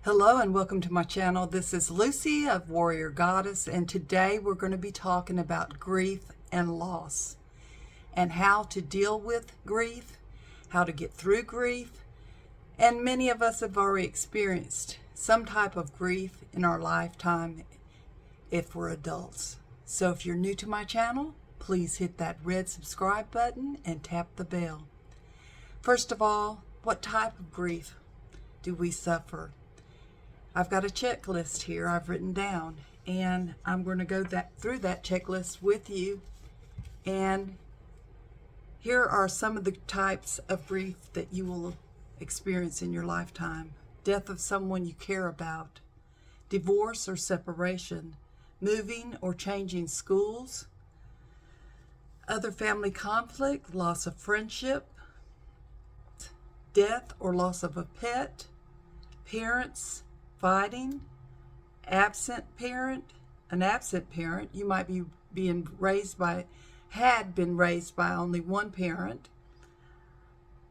Hello and welcome to my channel. This is Lucy of Warrior Goddess, and today we're going to be talking about grief and loss and how to deal with grief, how to get through grief, and many of us have already experienced some type of grief in our lifetime if we're adults. So if you're new to my channel, please hit that red subscribe button and tap the bell. First of all, what type of grief do we suffer? I've got a checklist here I've written down, and I'm going to go through that checklist with you. And here are some of the types of grief that you will experience in your lifetime. Death of someone you care about, divorce or separation, moving or changing schools, other family conflict, loss of friendship, death or loss of a pet, parents fighting, an absent parent. You might be had been raised by only one parent,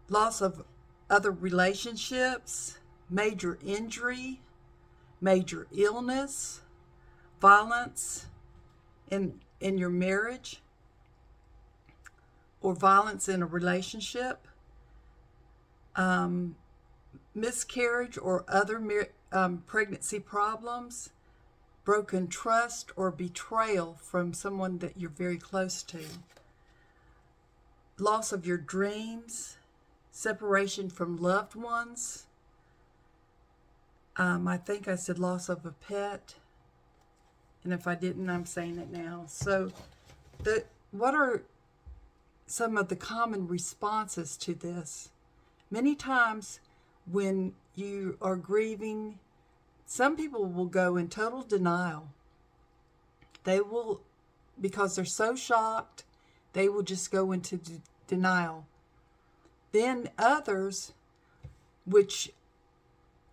loss of other relationships, major injury, major illness, violence in your marriage, or violence in a relationship, miscarriage or other pregnancy problems, broken trust or betrayal from someone that you're very close to, loss of your dreams, separation from loved ones. I think I said loss of a pet, and if I didn't, I'm saying it now. So what are some of the common responses to this? Many times when you are grieving, some people will go in total denial. They will, because they're so shocked, they will just go into denial. Then others, which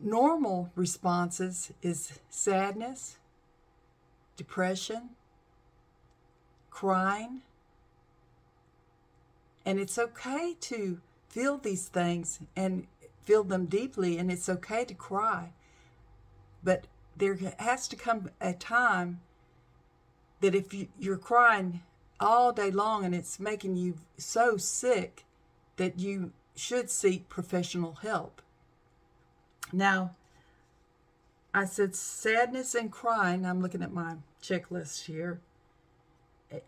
normal responses is sadness, depression, crying. And it's okay to feel these things and feel them deeply, and it's okay to cry. But there has to come a time that if you're crying all day long and it's making you so sick that you should seek professional help. Now, I said sadness and crying. I'm looking at my checklist here.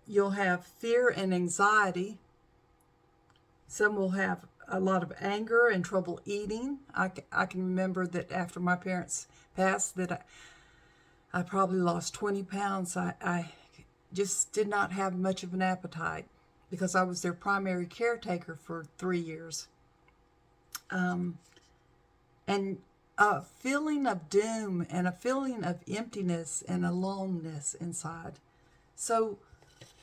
You'll have fear and anxiety. Some will have a lot of anger and trouble eating. I can remember that after my parents passed that I probably lost 20 pounds. I just did not have much of an appetite because I was their primary caretaker for 3 years. And a feeling of doom and a feeling of emptiness and aloneness inside. So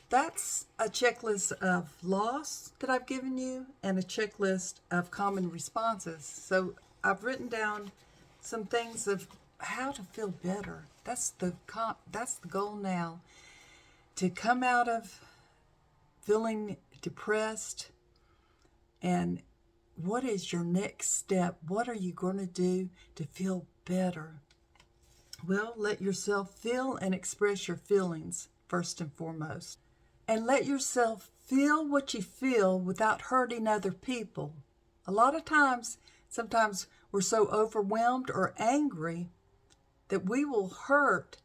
that's a checklist of loss that I've given you and a checklist of common responses. So I've written down some things of how to feel better. That's the goal now, to come out of feeling depressed. And what is your next step? What are you going to do to feel better? Well, let yourself feel and express your feelings first and foremost. And let yourself feel what you feel without hurting other people. A lot of times, sometimes we're so overwhelmed or angry that we will hurt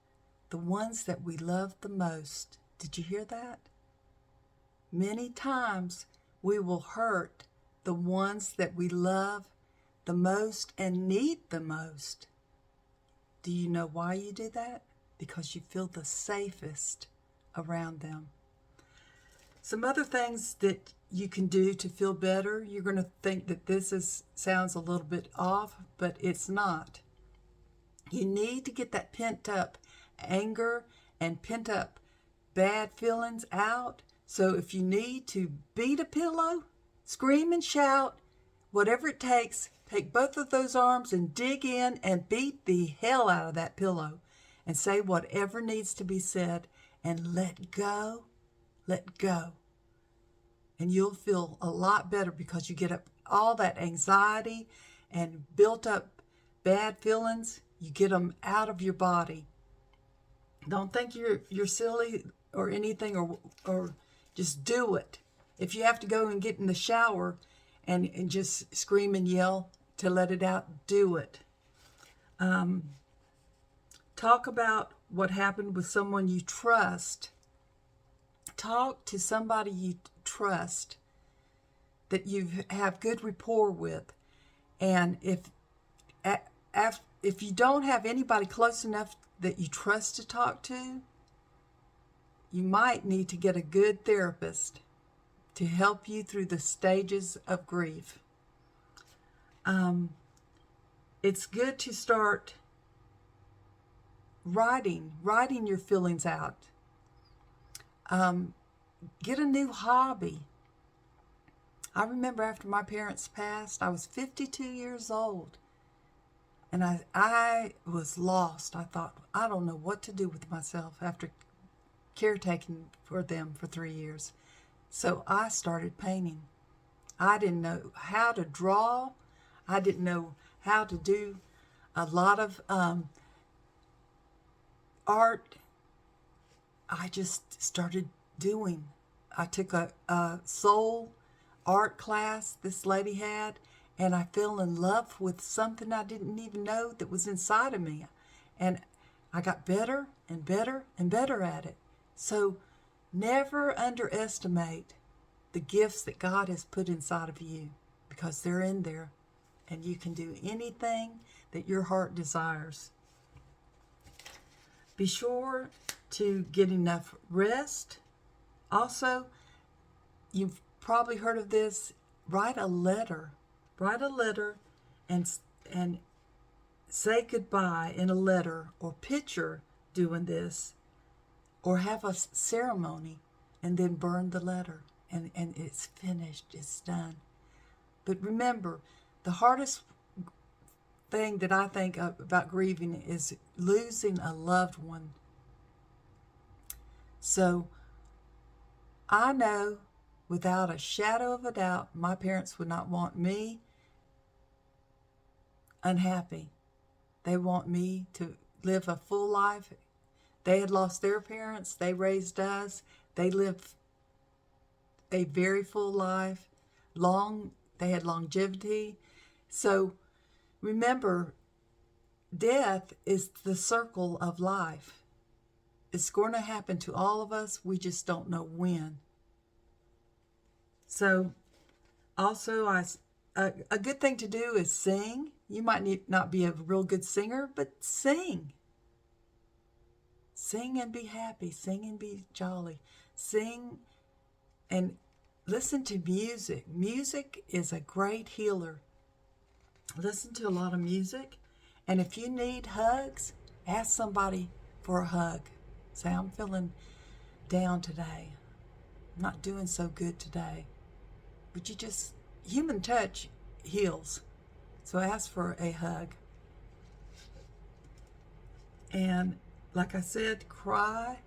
the ones that we love the most. Did you hear that? Many times we will hurt the ones that we love the most and need the most. Do you know why you do that? Because you feel the safest around them. Some other things that you can do to feel better. You're going to think that this sounds a little bit off, but it's not. You need to get that pent up anger and pent up bad feelings out. So if you need to beat a pillow, scream and shout, whatever it takes, take both of those arms and dig in and beat the hell out of that pillow and say whatever needs to be said and let go. Let go. And you'll feel a lot better because you get up all that anxiety and built up bad feelings. You get them out of your body. Don't think you're silly or anything, or just do it. If you have to go and get in the shower and just scream and yell to let it out, do it. Talk about what happened with someone you trust. Talk to somebody you trust that you have good rapport with. And if you don't have anybody close enough that you trust to talk to, you might need to get a good therapist to help you through the stages of grief. It's good to start writing your feelings out. Get a new hobby. I remember after my parents passed, I was 52 years old. And I was lost. I thought, I don't know what to do with myself after caretaking for them for 3 years. So I started painting. I didn't know how to draw. I didn't know how to do a lot of art. I just started doing. I took a soul art class this lady had, and I fell in love with something I didn't even know that was inside of me. And I got better and better and better at it. So never underestimate the gifts that God has put inside of you, because they're in there, and you can do anything that your heart desires. Be sure to get enough rest. Also, you've probably heard of this. Write a letter and say goodbye in a letter, or picture doing this, or have a ceremony and then burn the letter, and it's finished, it's done. But remember, the hardest thing that I think about grieving is losing a loved one. So I know without a shadow of a doubt, my parents would not want me unhappy. They want me to live a full life. They had lost their parents. They raised us. They lived a very full life. They had longevity. So remember, death is the circle of life. It's going to happen to all of us. We just don't know when. So also, a good thing to do is sing. You might not be a real good singer, but sing. Sing and be happy. Sing and be jolly. Sing and listen to music. Music is a great healer. Listen to a lot of music. And if you need hugs, ask somebody for a hug. Say, I'm feeling down today. I'm not doing so good today. But human touch heals. So ask for a hug. And like I said, cry,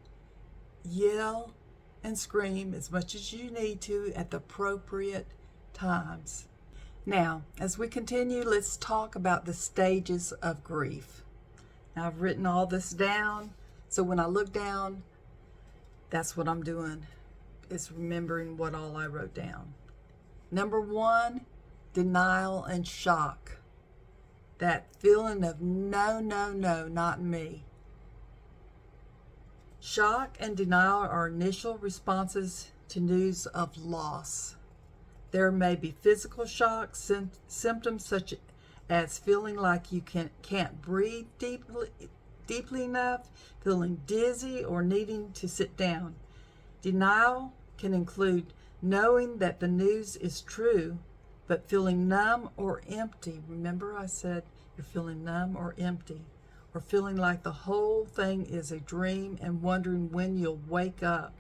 yell, and scream as much as you need to at the appropriate times. Now, as we continue, let's talk about the stages of grief. Now, I've written all this down, so when I look down, that's what I'm doing, is remembering what all I wrote down. Number 1, denial and shock. That feeling of no, not me. Shock and denial are initial responses to news of loss. There may be physical shock, symptoms such as feeling like you can't breathe deeply enough, feeling dizzy, or needing to sit down. Denial can include knowing that the news is true, but feeling numb or empty. Remember I said you're feeling numb or empty, or feeling like the whole thing is a dream and wondering when you'll wake up.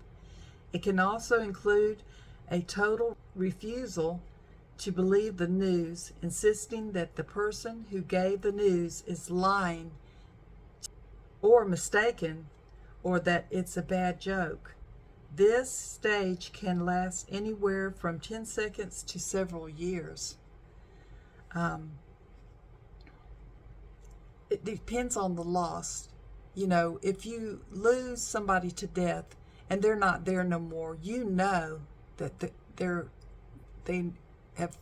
It can also include a total refusal to believe the news, insisting that the person who gave the news is lying or mistaken, or that it's a bad joke. This stage can last anywhere from 10 seconds to several years. it depends on the loss. You know, if you lose somebody to death and they're not there no more, you know that they have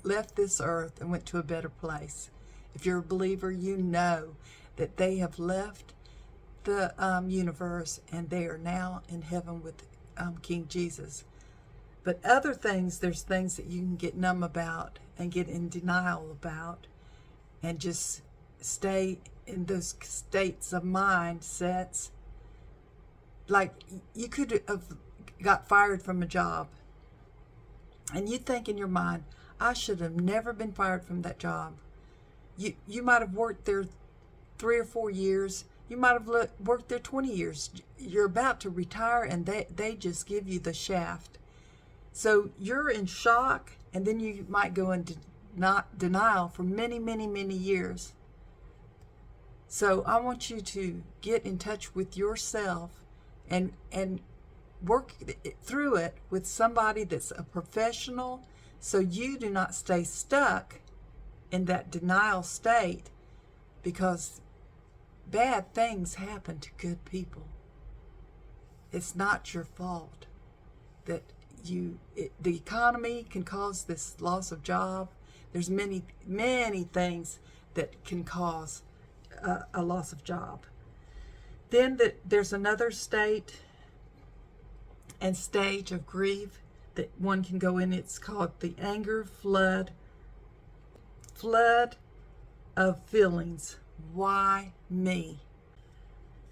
left this earth and went to a better place. If you're a believer, you know that they have left the universe and they are now in heaven with King Jesus. But other things, there's things that you can get numb about and get in denial about and just stay in those states of mindsets. Like you could have got fired from a job and you think in your mind, I should have never been fired from that job. You might have worked there 3 or 4 years. You might have worked there 20 years. You're about to retire and they just give you the shaft. So you're in shock, and then you might go into denial for many, many, many years. So I want you to get in touch with yourself and work through it with somebody that's a professional, so you do not stay stuck in that denial state, because bad things happen to good people. It's not your fault that the economy can cause this loss of job. There's many, many things that can cause a loss of job. Then there's another state and stage of grief that one can go in. It's called the anger flood of feelings. Why me?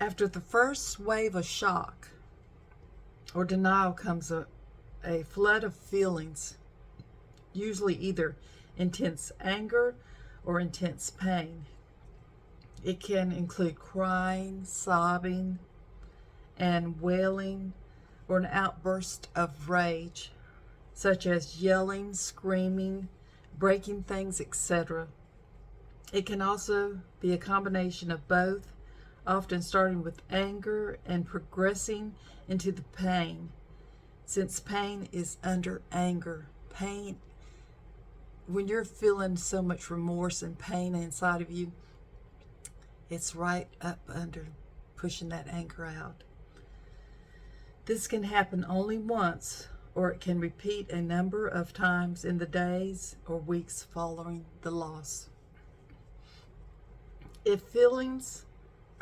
After the first wave of shock or denial comes a flood of feelings, usually either intense anger or intense pain. It can include crying, sobbing, and wailing, or an outburst of rage, such as yelling, screaming, breaking things, etc. It can also be a combination of both, often starting with anger and progressing into the pain, since pain is under anger. Pain, when you're feeling so much remorse and pain inside of you, it's right up under pushing that anger out. This can happen only once, or it can repeat a number of times in the days or weeks following the loss. If feelings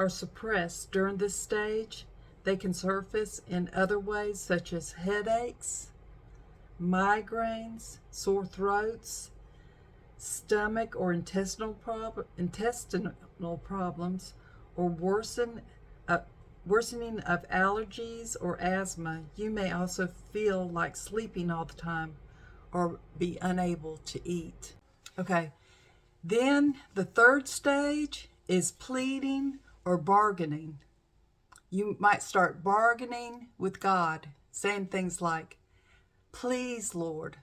are suppressed during this stage, they can surface in other ways, such as headaches, migraines, sore throats, stomach or intestinal problems, or worsening of allergies or asthma. You may also feel like sleeping all the time or be unable to eat. Okay, then the third stage is pleading or bargaining. You might start bargaining with God, saying things like, please, Lord,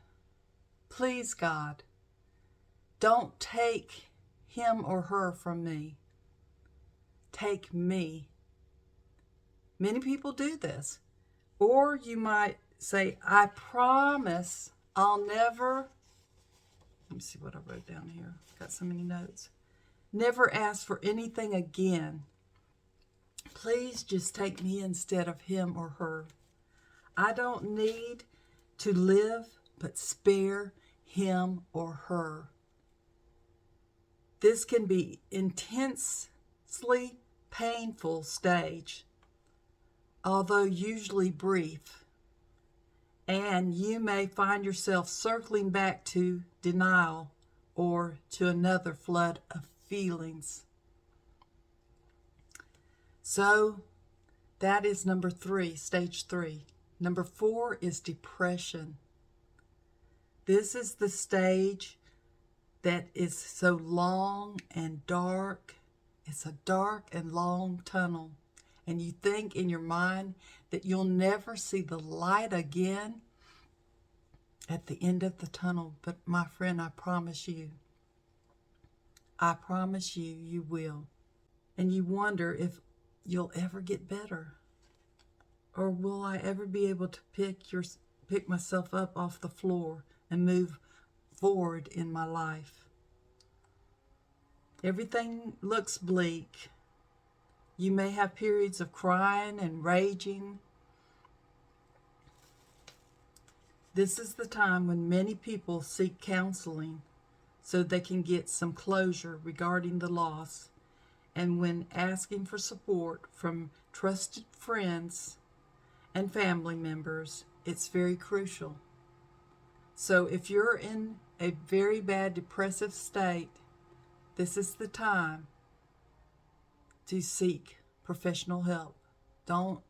please, God, don't take him or her from me. Take me. Many people do this. Or you might say, I promise I'll never, let me see what I wrote down here. Got so many notes. Never ask for anything again. Please just take me instead of him or her. I don't need to live, but spare him or her. This can be intensely painful stage, although usually brief, and you may find yourself circling back to denial or to another flood of feelings. So that is number 3, stage 3. Number 4 is depression. This is the stage that is so long and dark. It's a dark and long tunnel. And you think in your mind that you'll never see the light again at the end of the tunnel. But my friend, I promise you, you will. And you wonder if you'll ever get better. Or will I ever be able to pick myself up off the floor and move forward in my life? Everything looks bleak. You may have periods of crying and raging. This is the time when many people seek counseling so they can get some closure regarding the loss, and when asking for support from trusted friends and family members, it's very crucial. So if you're in a very bad depressive state, this is the time to seek professional help. Don't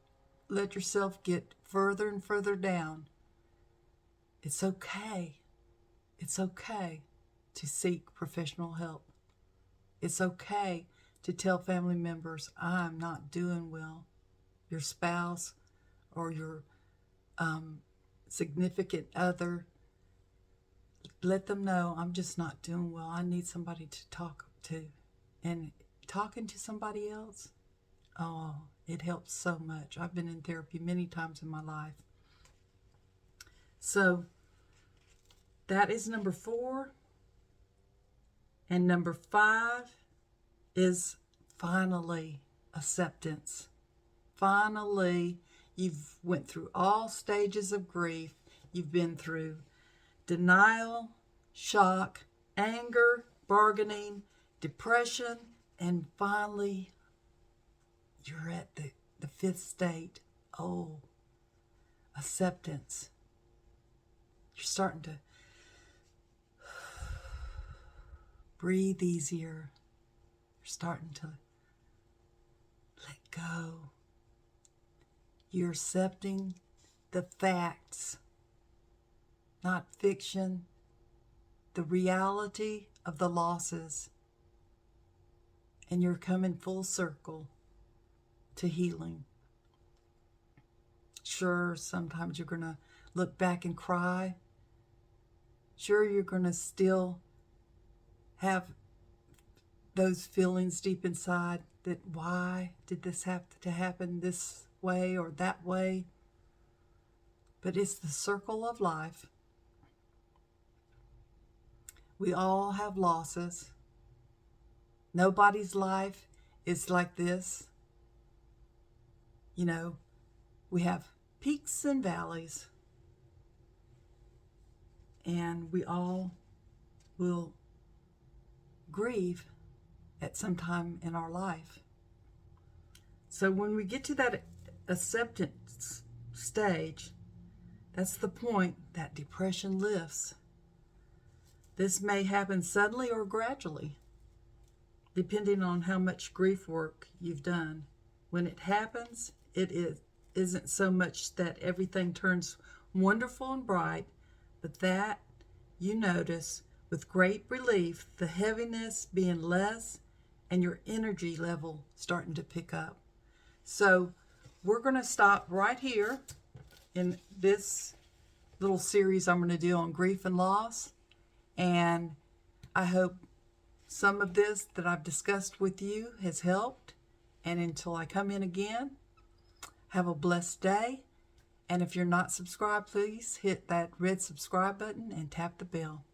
let yourself get further and further down. It's okay. It's okay to seek professional help. It's okay to tell family members, I'm not doing well. Your spouse or your significant other, let them know, I'm just not doing well. I need somebody to talk to. And talking to somebody else, oh, it helps so much. I've been in therapy many times in my life. So that is number 4. And number 5 is finally acceptance. Finally, you've went through all stages of grief. You've been through denial, shock, anger, bargaining, depression, and finally you're at the 5th state. Oh, acceptance. You're starting to breathe easier. You're starting to let go. You're accepting the facts, not fiction, the reality of the losses. And you're coming full circle to healing. Sure, sometimes you're going to look back and cry. Sure, you're going to still have those feelings deep inside that why did this have to happen this way or that way? But it's the circle of life. We all have losses. Nobody's life is like this. You know, we have peaks and valleys. And we all will grieve at some time in our life. So when we get to that acceptance stage, that's the point that depression lifts. This may happen suddenly or gradually, depending on how much grief work you've done. When it happens, isn't so much that everything turns wonderful and bright, but that you notice with great relief the heaviness being less and your energy level starting to pick up. So we're going to stop right here in this little series I'm going to do on grief and loss. And I hope some of this that I've discussed with you has helped. And until I come in again, have a blessed day. And if you're not subscribed, please hit that red subscribe button and tap the bell.